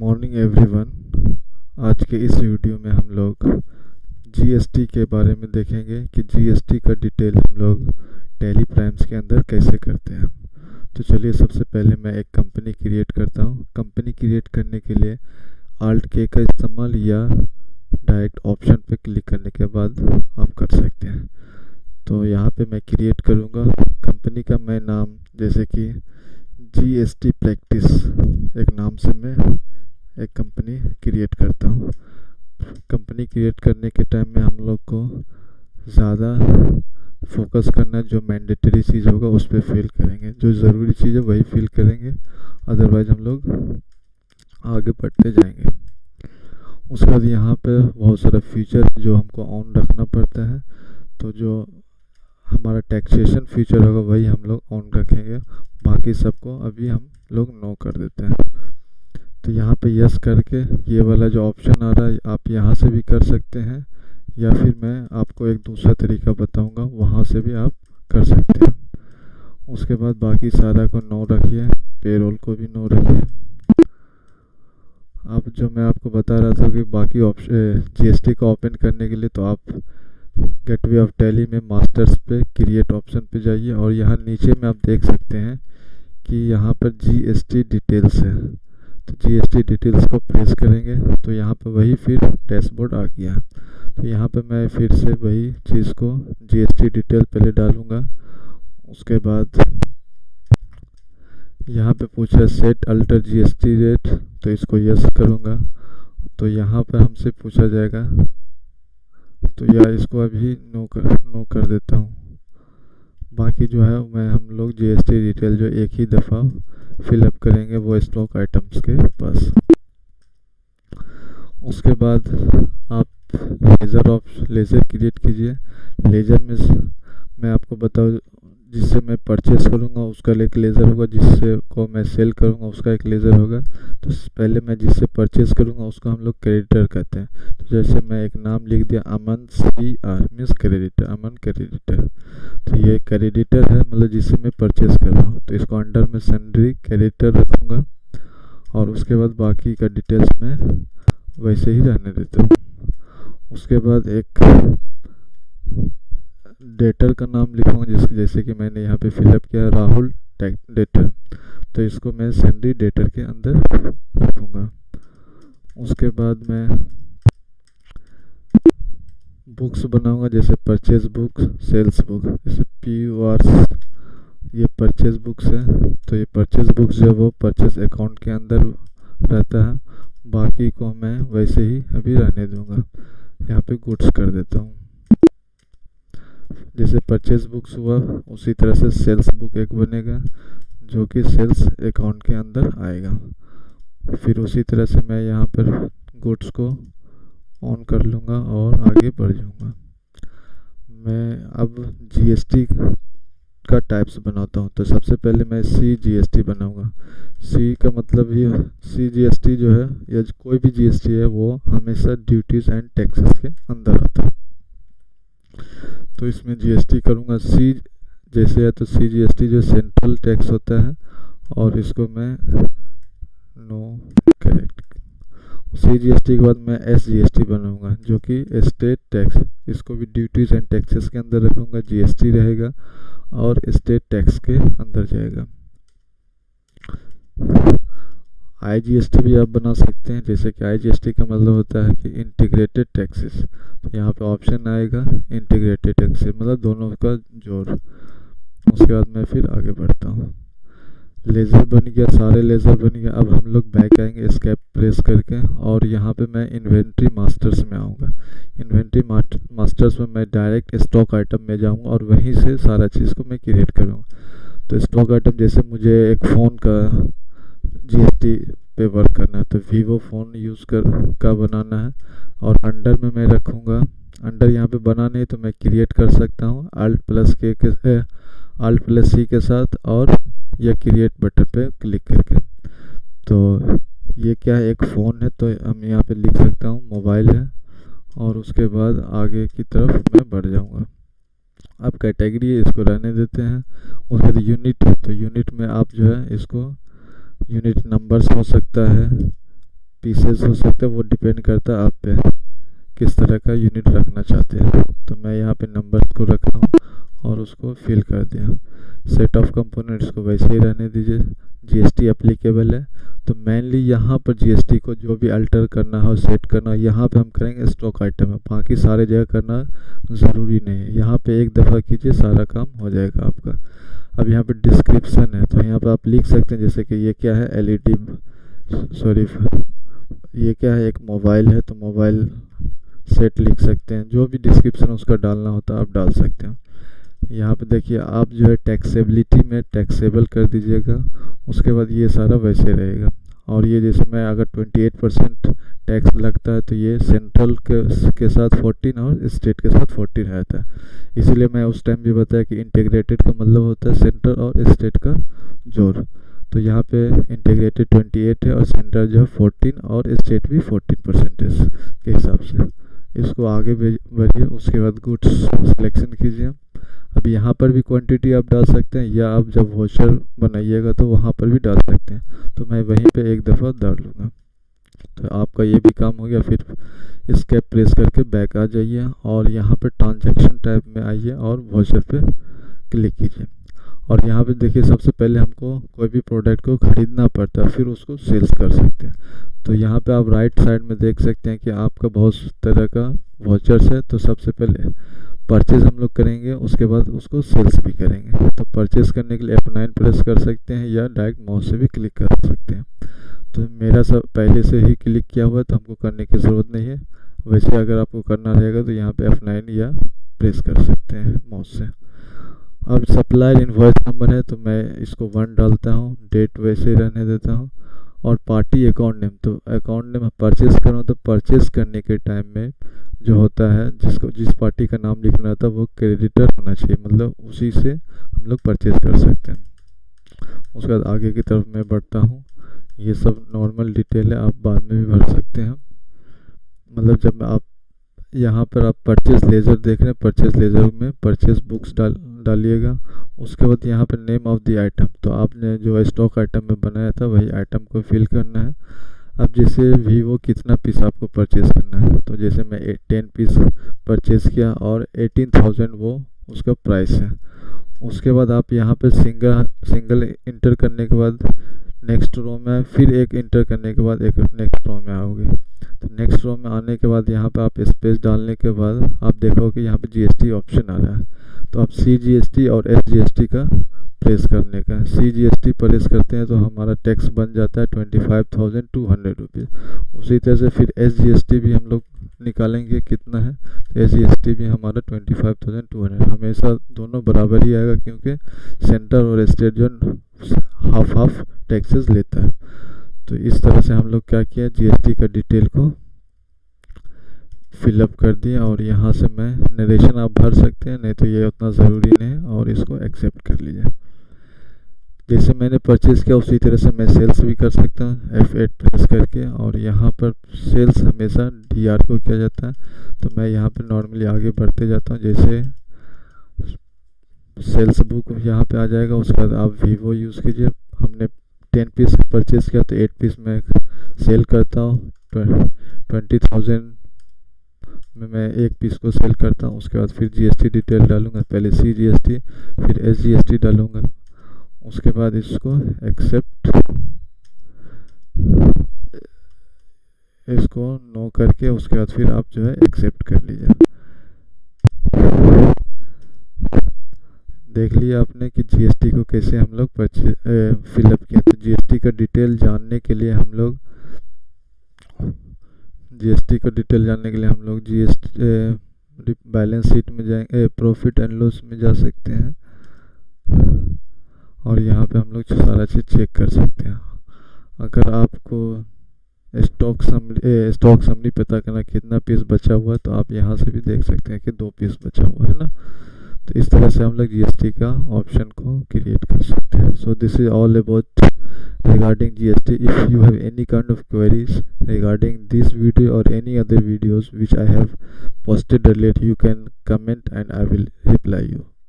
Morning everyone. आज के इस वीडियो में हम लोग जीएसटी के बारे में देखेंगे कि जीएसटी का डिटेल हम लोग टैली प्राइम्स के अंदर कैसे करते हैं। तो चलिए, सबसे पहले मैं एक कंपनी क्रिएट करता हूँ। कंपनी क्रिएट करने के लिए Alt K का इस्तेमाल या डायरेक्ट ऑप्शन पे क्लिक करने के बाद आप कर सकते हैं। तो यहाँ पे मैं क्रिएट करूँगा कंपनी का मैं नाम, जैसे कि जीएसटी प्रैक्टिस एक नाम से मैं एक कंपनी क्रिएट करता हूँ। कंपनी क्रिएट करने के टाइम में हम लोग को ज़्यादा फोकस करना है, जो मैंडेटरी चीज़ होगा उस पर फिल करेंगे, जो ज़रूरी चीज़ है वही फिल करेंगे, अदरवाइज़ हम लोग आगे बढ़ते जाएंगे। उसके बाद यहाँ पे बहुत सारा फीचर जो हमको ऑन रखना पड़ता है, तो जो हमारा टैक्सेशन फीचर होगा वही हम लोग ऑन रखेंगे, बाकी सबको अभी हम लोग नो कर देते हैं। तो यहाँ पे यस करके ये वाला जो ऑप्शन आ रहा है आप यहाँ से भी कर सकते हैं, या फिर मैं आपको एक दूसरा तरीका बताऊंगा, वहाँ से भी आप कर सकते हैं। उसके बाद बाकी सारा को नो रखिए, पेरोल को भी नो रखिए। अब जो मैं आपको बता रहा था कि बाकी ऑप्शन जीएसटी को ओपन करने के लिए, तो आप गेटवे ऑफ टैली में मास्टर्स पे क्रिएट ऑप्शन पे जाइए और यहाँ नीचे में आप देख सकते हैं कि यहाँ पर जीएसटी डिटेल्स है। तो जीएसटी डिटेल्स को प्रेस करेंगे तो यहाँ पर वही फिर डैशबोर्ड आ गया। तो यहाँ पे मैं फिर से वही चीज़ को जीएसटी डिटेल पहले डालूँगा। उसके बाद यहाँ पे पूछा सेट अल्टर जीएसटी रेट, तो इसको यस करूँगा। तो यहाँ पर हमसे पूछा जाएगा, तो या इसको अभी नो कर देता हूँ। बाकी जो है मैं हम लोग जीएसटी डिटेल जो एक ही दफ़ा फिलअप करेंगे वो स्टॉक आइटम्स के पास। उसके बाद आप लेज़र क्रिएट कीजिए। लेज़र में मैं आपको बताऊँ, जिससे मैं परचेस करूँगा उसका एक लेज़र होगा, जिससे को मैं सेल करूँगा उसका एक लेज़र होगा। तो पहले मैं जिससे परचेस करूँगा उसको हम लोग क्रेडिटर कहते हैं। तो जैसे मैं एक नाम लिख दिया अमन CR मीन्स क्रेडिटर, अमन क्रेडिटर। तो ये क्रेडिटर है, मतलब जिससे मैं परचेस कर रहा हूँ, तो इसको अंडर में सन्ड्री क्रेडिटर रखूँगा। और उसके बाद बाकी का डिटेल्स मैं वैसे ही रहने देता हूँ। उसके बाद एक डेटर का नाम लिखूँगा, जैसे कि मैंने यहाँ पे फिलअप किया राहुल डेटर, तो इसको मैं सैंडी डेटर के अंदर रखूँगा। उसके बाद मैं बुक्स बनाऊँगा, जैसे परचेज बुक, सेल्स बुक, जैसे POR ये परचेज बुक्स है। तो ये परचेज बुक्स जो है वो परचेज अकाउंट के अंदर रहता है, बाकी को मैं वैसे ही अभी रहने दूँगा। यहाँ पे गुड्स कर देता हूँ। जैसे परचेज बुक्स हुआ उसी तरह से सेल्स बुक एक बनेगा, जो कि सेल्स अकाउंट के अंदर आएगा। फिर उसी तरह से मैं यहाँ पर गुड्स को ऑन कर लूँगा और आगे बढ़ जाऊँगा। मैं अब जीएसटी का टाइप्स बनाता हूँ। तो सबसे पहले मैं CGST बनाऊँगा। C का मतलब ही CGST जो है, या कोई भी जीएसटी है, वो हमेशा ड्यूटीज़ एंड टैक्सेस के अंदर आता है। तो इसमें जीएसटी करूँगा C जैसे है, तो CGST जो सेंट्रल टैक्स होता है, और इसको मैं नो करेक्ट। CGST के बाद मैं SGST बनाऊँगा, जो कि स्टेट टैक्स, इसको भी ड्यूटीज़ एंड टैक्सेस के अंदर रखूँगा। जीएसटी रहेगा और स्टेट टैक्स के अंदर जाएगा। IGST भी आप बना सकते हैं, जैसे कि IGST का मतलब होता है कि इंटीग्रेटेड टैक्सेस। तो यहाँ पे ऑप्शन आएगा इंटीग्रेटेड टैक्सेस, मतलब दोनों का जोड़। उसके बाद मैं फिर आगे बढ़ता हूँ। लेज़र बन गया, सारे लेज़र बन गया। अब हम लोग बैक आएंगे एस्केप प्रेस करके, और यहाँ पे मैं इन्वेंट्री मास्टर्स में आऊँगा। इन्वेंट्री मास्टर्स में मैं डायरेक्ट स्टॉक आइटम में जाऊँगा और वहीं से सारा चीज़ को मैं क्रिएट करूँगा। तो स्टॉक आइटम, जैसे मुझे एक फ़ोन का जीएसटी पे वर्क करना है, तो वीवो फ़ोन यूज़ का बनाना है, और अंडर में मैं रखूँगा। अंडर यहाँ पे बना नहीं तो मैं क्रिएट कर सकता हूँ Alt+C के साथ, और या क्रिएट बटन पे क्लिक करके। तो ये क्या है, एक फ़ोन है, तो हम यहाँ पे लिख सकता हूँ मोबाइल है, और उसके बाद आगे की तरफ मैं बढ़ जाऊँगा। अब कैटेगरी है, इसको रहने देते हैं। उसके बाद यूनिट, तो यूनिट में आप जो है इसको यूनिट नंबर्स हो सकता है, पीसेस हो सकता है, वो डिपेंड करता है आप पे किस तरह का यूनिट रखना चाहते हैं। तो मैं यहाँ पे नंबर को रखा हूँ और उसको फिल कर दिया। सेट ऑफ कंपोनेंट्स को वैसे ही रहने दीजिए, जीएसटी एप्लीकेबल है। तो मेनली यहाँ पर जीएसटी को जो भी अल्टर करना हो, सेट करना हो, यहाँ पे हम करेंगे स्टॉक आइटम है, बाकी सारे जगह करना ज़रूरी नहीं है। यहाँ पे एक दफ़ा कीजिए, सारा काम हो जाएगा आपका। अब यहाँ पे डिस्क्रिप्शन है, तो यहाँ पे आप लिख सकते हैं जैसे कि ये क्या है, एलईडी सॉरी ये क्या है, एक मोबाइल है, तो मोबाइल सेट लिख सकते हैं। जो भी डिस्क्रिप्शन उसका डालना होता है आप डाल सकते हैं। यहाँ पे देखिए आप जो है टैक्सेबिलिटी में टैक्सेबल कर दीजिएगा, उसके बाद ये सारा वैसे रहेगा। और ये जैसे मैं अगर 28% टैक्स लगता है तो ये सेंट्रल के साथ 14 और स्टेट के साथ 14 रहता है। इसीलिए मैं उस टाइम भी बताया कि इंटीग्रेटेड का मतलब होता है सेंट्रल और स्टेट का जोड़। तो यहाँ पे इंटीग्रेटेड 28 है और सेंट्रल जो है 14 और स्टेट भी 14% के हिसाब से। इसको आगे बढ़िए, उसके बाद गुड्स सिलेक्शन कीजिए। अब यहाँ पर भी क्वांटिटी आप डाल सकते हैं, या आप जब वॉचर बनाइएगा तो वहाँ पर भी डाल सकते हैं। तो मैं वहीं पे एक दफ़ा डाल लूँगा। तो आपका ये भी काम हो गया। फिर एस्केप प्रेस करके बैक आ जाइए और यहाँ पे ट्रांजैक्शन टाइप में आइए और वॉचर पे क्लिक कीजिए। और यहाँ पे देखिए सबसे पहले हमको कोई भी प्रोडक्ट को ख़रीदना पड़ता है, फिर उसको सेल्स कर सकते हैं। तो यहाँ पे आप राइट साइड में देख सकते हैं कि आपका बहुत तरह का वॉचर्स है। तो सबसे पहले परचेज़ हम लोग करेंगे, उसके बाद उसको सेल्स भी करेंगे। तो परचेज़ करने के लिए F9 प्रेस कर सकते हैं या डायरेक्ट माउस से भी क्लिक कर सकते हैं। तो मेरा सब पहले से ही क्लिक किया हुआ है तो हमको करने की ज़रूरत नहीं है। वैसे अगर आपको करना रहेगा तो यहाँ पे F9 या प्रेस कर सकते हैं माउस से। अब सप्लायर इनवॉइस नंबर है तो मैं इसको 1 डालता हूँ, डेट वैसे ही रहने देता हूँ। और पार्टी अकाउंट नेम, तो अकाउंट नेम परचेज़ करूँ तो परचेज़ करने के टाइम में जो होता है जिस पार्टी का नाम लिखना होता है वो क्रेडिटर होना चाहिए, मतलब उसी से हम लोग परचेज़ कर सकते हैं। उसके बाद आगे की तरफ मैं बढ़ता हूँ। ये सब नॉर्मल डिटेल है, आप बाद में भी भर सकते हैं। मतलब जब आप यहाँ पर आप परचेज़ लेजर देख रहे हैं, परचेज़ लेजर में परचेज़ बुक्स डालिएगा। उसके बाद यहाँ पर नेम ऑफ द आइटम, तो आपने जो स्टॉक आइटम में बनाया था वही आइटम को फिल करना है। अब जैसे वीवो कितना पीस आपको परचेज़ करना है, तो जैसे मैं 10 पीस परचेज़ किया और 18,000 वो उसका प्राइस है। उसके बाद आप यहाँ पे सिंगल इंटर करने के बाद नेक्स्ट रो में, फिर एक इंटर करने के बाद एक नेक्स्ट रो में आओगे। तो नेक्स्ट रो में आने के बाद यहाँ पे आप स्पेस डालने के बाद आप देखोगे यहाँ पे जीएसटी ऑप्शन आ रहा है। तो आप CGST और SGST का प्रेस करने का, CGST प्रेस करते हैं तो हमारा टैक्स बन जाता है 25,200 रुपीज़। उसी तरह से फिर SGST भी हम लोग निकालेंगे कितना है, तो SGST भी हमारा 25,200। हमेशा दोनों बराबर ही आएगा क्योंकि सेंटर और स्टेट जो हाफ टैक्सेस लेता है। तो इस तरह से हम लोग क्या किया, GST का डिटेल को फिलअप कर दिया। और यहाँ से मैं नरेशन आप भर सकते हैं, नहीं तो ये उतना ज़रूरी नहीं है, और इसको एक्सेप्ट कर लीजिए। जैसे मैंने परचेज़ किया उसी तरह से मैं सेल्स भी कर सकता हूँ F8 प्रेस करके। और यहाँ पर सेल्स हमेशा DR को किया जाता है, तो मैं यहाँ पर नॉर्मली आगे बढ़ते जाता हूँ। जैसे सेल्स बुक यहाँ पे आ जाएगा, उसके बाद आप वीवो यूज़ कीजिए। हमने 10 पीस परचेज़ किया तो 8 पीस मैं सेल करता हूँ। 20,000 में मैं एक पीस को सेल करता हूँ। उसके बाद फिर GST डिटेल डालूँगा, पहले CGST फिर SGST डालूँगा। उसके बाद इसको एक्सेप्ट, इसको नो करके उसके बाद फिर आप जो है एक्सेप्ट कर लीजिए। देख लिया आपने कि GST को कैसे हम लोग फिलअप किया। तो GST का डिटेल जानने के लिए हम लोग GST बैलेंस शीट में जाएंगे, प्रॉफिट एंड लॉस में जा सकते हैं और यहाँ पे हम लोग सारा चीज़ चेक कर सकते हैं। अगर आपको स्टॉक समरी पता करना कितना पीस बचा हुआ है तो आप यहाँ से भी देख सकते हैं कि 2 पीस बचा हुआ है ना। तो इस तरह से हम लोग GST का ऑप्शन को क्रिएट कर सकते हैं। So this is all about regarding GST. If you have any kind of queries regarding this video or any other videos which I have posted earlier, you can comment and I will reply you.